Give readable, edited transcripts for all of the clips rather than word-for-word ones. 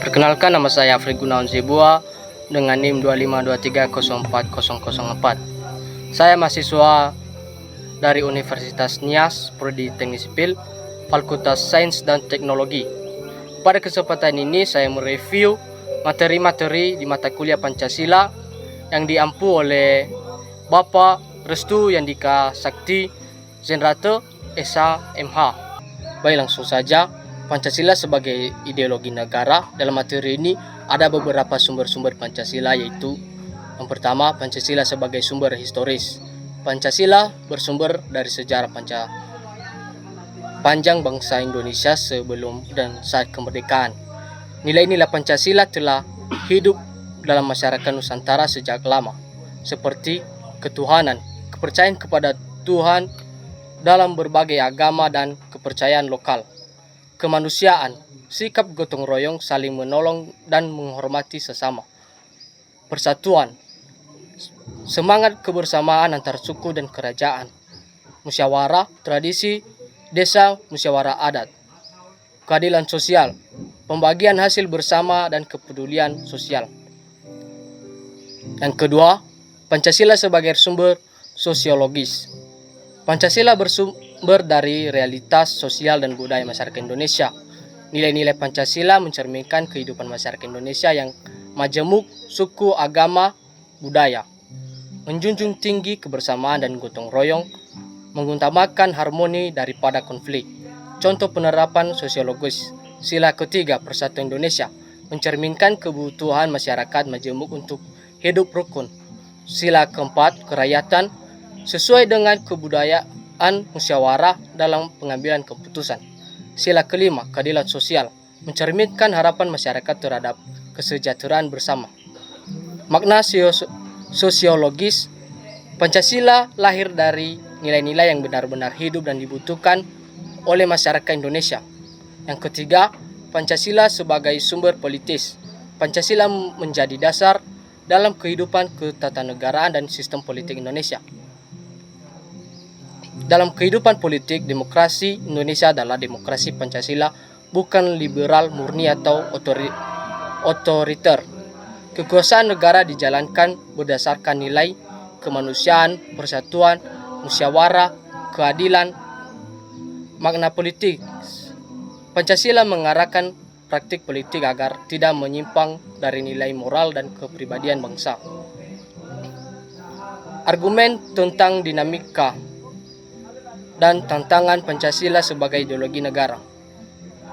Perkenalkan, nama saya Afri Gunawan Zebua dengan NIM 25230404. Saya mahasiswa dari Universitas Nias, Prodi Teknik Sipil, Fakultas Sains dan Teknologi. Pada kesempatan ini saya mereview materi-materi di mata kuliah Pancasila yang diampu oleh Bapak Restu Yandika Sakti Zenrate Esa MH. Baik, langsung saja. Pancasila sebagai ideologi negara. Dalam materi ini ada beberapa sumber-sumber Pancasila, yaitu yang pertama, Pancasila sebagai sumber historis. Pancasila bersumber dari sejarah panjang bangsa Indonesia sebelum dan saat kemerdekaan. Nilai-nilai Pancasila telah hidup dalam masyarakat Nusantara sejak lama, seperti ketuhanan, kepercayaan kepada Tuhan dalam berbagai agama dan kepercayaan lokal, kemanusiaan, sikap gotong royong, saling menolong dan menghormati sesama, persatuan, semangat kebersamaan antar suku dan kerajaan, musyawarah, tradisi desa, musyawarah adat, keadilan sosial, pembagian hasil bersama dan kepedulian sosial. Yang kedua, Pancasila sebagai sumber sosiologis. Pancasila bersumber dari realitas sosial dan budaya masyarakat Indonesia. Nilai-nilai Pancasila mencerminkan kehidupan masyarakat Indonesia yang majemuk suku, agama, budaya, menjunjung tinggi kebersamaan dan gotong royong, mengutamakan harmoni daripada konflik. Contoh penerapan sosiologis sila ketiga Persatuan Indonesia mencerminkan kebutuhan masyarakat majemuk untuk hidup rukun. Sila keempat kerakyatan sesuai dengan kebudayaan musyawarah dalam pengambilan keputusan. Sila kelima keadilan sosial mencerminkan harapan masyarakat terhadap kesejahteraan bersama. Makna sosiologis Pancasila lahir dari nilai-nilai yang benar-benar hidup dan dibutuhkan oleh masyarakat Indonesia. Yang ketiga, Pancasila sebagai sumber politis. Pancasila menjadi dasar dalam kehidupan ketatanegaraan dan sistem politik Indonesia. Dalam kehidupan politik, demokrasi Indonesia adalah demokrasi Pancasila, bukan liberal murni atau otoriter. Kekuasaan negara dijalankan berdasarkan nilai kemanusiaan, persatuan, musyawarah, keadilan. Makna politik Pancasila mengarahkan praktik politik agar tidak menyimpang dari nilai moral dan kepribadian bangsa. Argumen tentang dinamika dan tantangan Pancasila sebagai ideologi negara.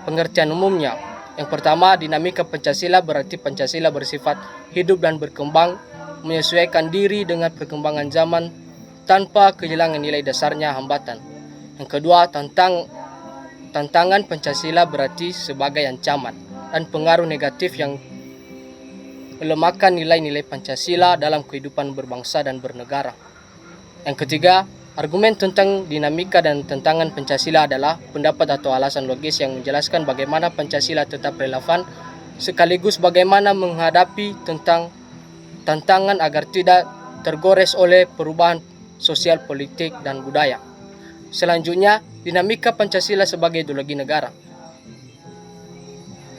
Pengertian umumnya, yang pertama, dinamika Pancasila berarti Pancasila bersifat hidup dan berkembang, menyesuaikan diri dengan perkembangan zaman tanpa kehilangan nilai dasarnya hambatan. Yang kedua, tantangan Pancasila berarti sebagai ancaman dan pengaruh negatif yang melemahkan nilai-nilai Pancasila dalam kehidupan berbangsa dan bernegara. Yang ketiga, argumen tentang dinamika dan tantangan Pancasila adalah pendapat atau alasan logis yang menjelaskan bagaimana Pancasila tetap relevan, sekaligus bagaimana menghadapi tantangan agar tidak tergores oleh perubahan sosial, politik, dan budaya. Selanjutnya, dinamika Pancasila sebagai ideologi negara.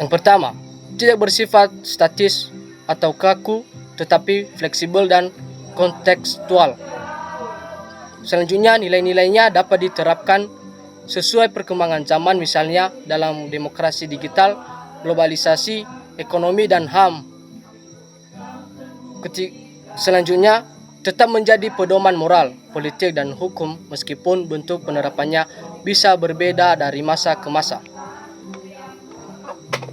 Yang pertama, tidak bersifat statis atau kaku, tetapi fleksibel dan kontekstual. Selanjutnya, nilai-nilainya dapat diterapkan sesuai perkembangan zaman, misalnya dalam demokrasi digital, globalisasi, ekonomi, dan HAM. Selanjutnya, tetap menjadi pedoman moral, politik, dan hukum meskipun bentuk penerapannya bisa berbeda dari masa ke masa.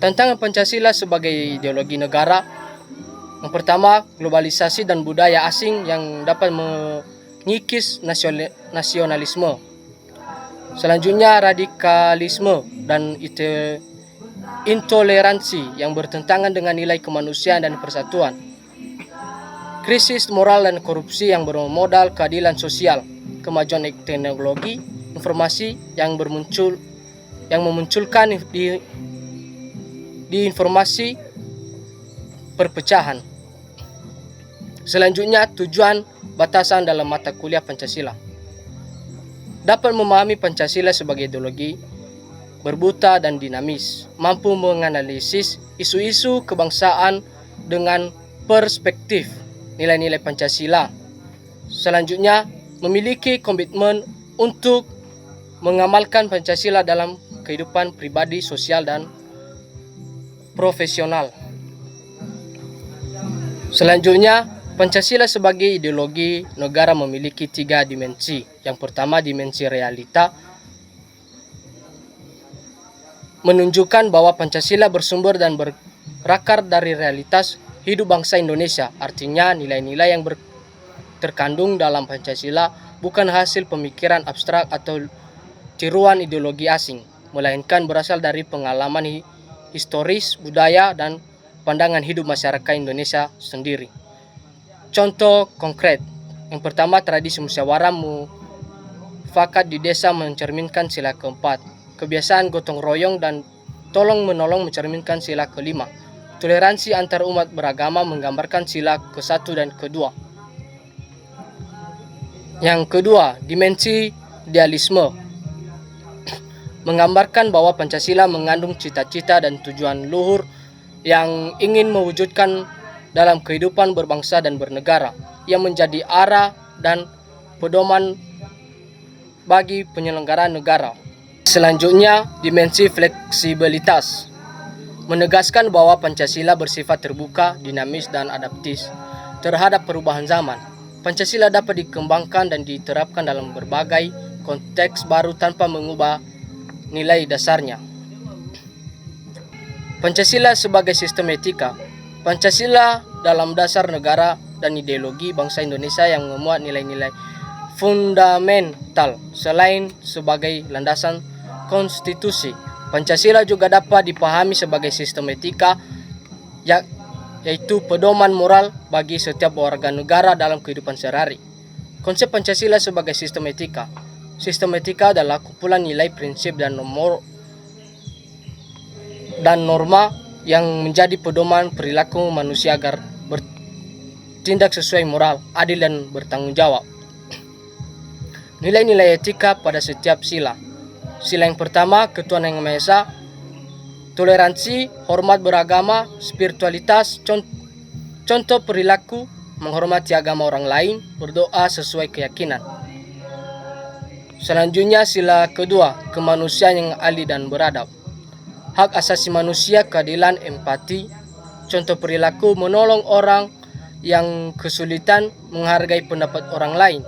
Tantangan Pancasila sebagai ideologi negara. Yang pertama, globalisasi dan budaya asing yang dapat mengikis nasionalisme. Selanjutnya, radikalisme dan intoleransi yang bertentangan dengan nilai kemanusiaan dan persatuan. Krisis moral dan korupsi yang bermodal keadilan sosial, kemajuan teknologi informasi yang memunculkan di informasi perpecahan. Selanjutnya, tujuan batasan dalam mata kuliah Pancasila. Dapat memahami Pancasila sebagai ideologi berbuta dan dinamis, mampu menganalisis isu-isu kebangsaan dengan perspektif nilai-nilai Pancasila. Selanjutnya, memiliki komitmen untuk mengamalkan Pancasila dalam kehidupan pribadi, sosial, dan profesional. Selanjutnya, Pancasila sebagai ideologi negara memiliki 3 dimensi. Yang pertama, dimensi realita, menunjukkan bahwa Pancasila bersumber dan berakar dari realitas hidup bangsa Indonesia. Artinya, nilai-nilai yang terkandung dalam Pancasila bukan hasil pemikiran abstrak atau tiruan ideologi asing, melainkan berasal dari pengalaman historis, budaya, dan pandangan hidup masyarakat Indonesia sendiri. Contoh konkret, yang pertama, tradisi musyawarah mufakat di desa mencerminkan sila keempat. Kebiasaan gotong royong dan tolong menolong mencerminkan sila kelima. Toleransi antar umat beragama menggambarkan sila ke-1 dan ke-2. Yang kedua, dimensi idealisme, menggambarkan bahwa Pancasila mengandung cita-cita dan tujuan luhur yang ingin mewujudkan dalam kehidupan berbangsa dan bernegara, yang menjadi arah dan pedoman bagi penyelenggaraan negara. Selanjutnya, dimensi fleksibilitas, menegaskan bahwa Pancasila bersifat terbuka, dinamis, dan adaptif terhadap perubahan zaman. Pancasila dapat dikembangkan dan diterapkan dalam berbagai konteks baru tanpa mengubah nilai dasarnya. Pancasila sebagai sistem etika. Pancasila dalam dasar negara dan ideologi bangsa Indonesia yang memuat nilai-nilai fundamental selain sebagai landasan konstitusi. Pancasila juga dapat dipahami sebagai sistem etika, yaitu pedoman moral bagi setiap warga negara dalam kehidupan sehari-hari. Konsep Pancasila sebagai sistem etika. Sistem etika adalah kumpulan nilai, prinsip, dan norma yang menjadi pedoman perilaku manusia agar bertindak sesuai moral, adil, dan bertanggung jawab. Nilai-nilai etika pada setiap sila. Sila yang pertama, ketuhanan yang Maha Esa, toleransi, hormat beragama, spiritualitas, contoh perilaku, menghormati agama orang lain, berdoa sesuai keyakinan. Selanjutnya, sila kedua, kemanusiaan yang adil dan beradab. Hak asasi manusia, keadilan, empati, contoh perilaku, menolong orang yang kesulitan, menghargai pendapat orang lain.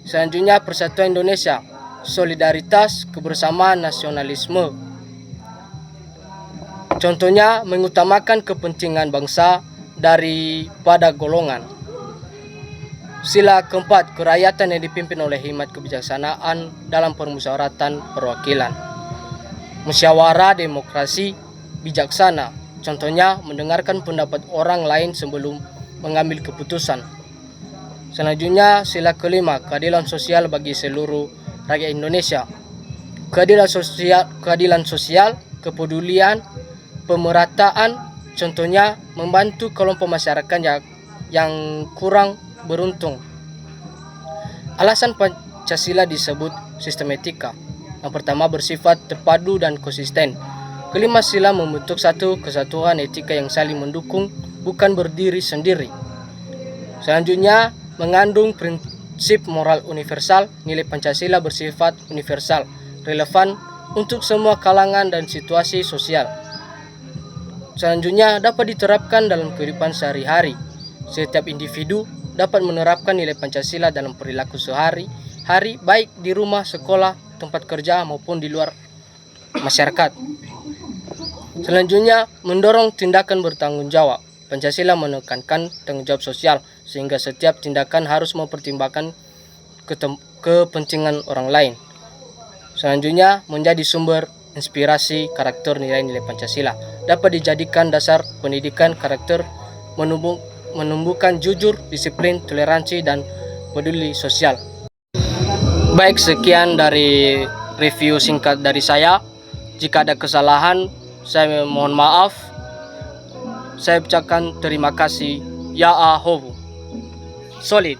Selanjutnya, persatuan Indonesia, solidaritas, kebersamaan, nasionalisme. Contohnya, mengutamakan kepentingan bangsa daripada golongan. Sila keempat, kerakyatan yang dipimpin oleh hikmat kebijaksanaan dalam permusyawaratan perwakilan. Musyawarah demokrasi bijaksana, contohnya mendengarkan pendapat orang lain sebelum mengambil keputusan. Selanjutnya, sila kelima, keadilan sosial bagi seluruh rakyat Indonesia. Keadilan sosial, kepedulian, pemerataan, contohnya membantu kelompok masyarakat yang kurang beruntung. Alasan Pancasila disebut sistem etika. Yang pertama, bersifat terpadu dan konsisten. Kelima, sila membentuk satu kesatuan etika yang saling mendukung, bukan berdiri sendiri. Selanjutnya, mengandung prinsip moral universal. Nilai Pancasila bersifat universal, relevan untuk semua kalangan dan situasi sosial. Selanjutnya, dapat diterapkan dalam kehidupan sehari-hari. Setiap individu dapat menerapkan nilai Pancasila dalam perilaku sehari-hari, baik di rumah, sekolah, tempat kerja, maupun di luar masyarakat. Selanjutnya, mendorong tindakan bertanggung jawab. Pancasila menekankan tanggung jawab sosial, sehingga setiap tindakan harus mempertimbangkan kepentingan orang lain. Selanjutnya, menjadi sumber inspirasi karakter nilai-nilai Pancasila. Dapat dijadikan dasar pendidikan karakter, menumbuhkan jujur, disiplin, toleransi, dan peduli sosial. Baik, sekian dari review singkat dari saya. Jika ada kesalahan, saya mohon maaf. Saya ucapkan terima kasih. Ya ahobu. Solid.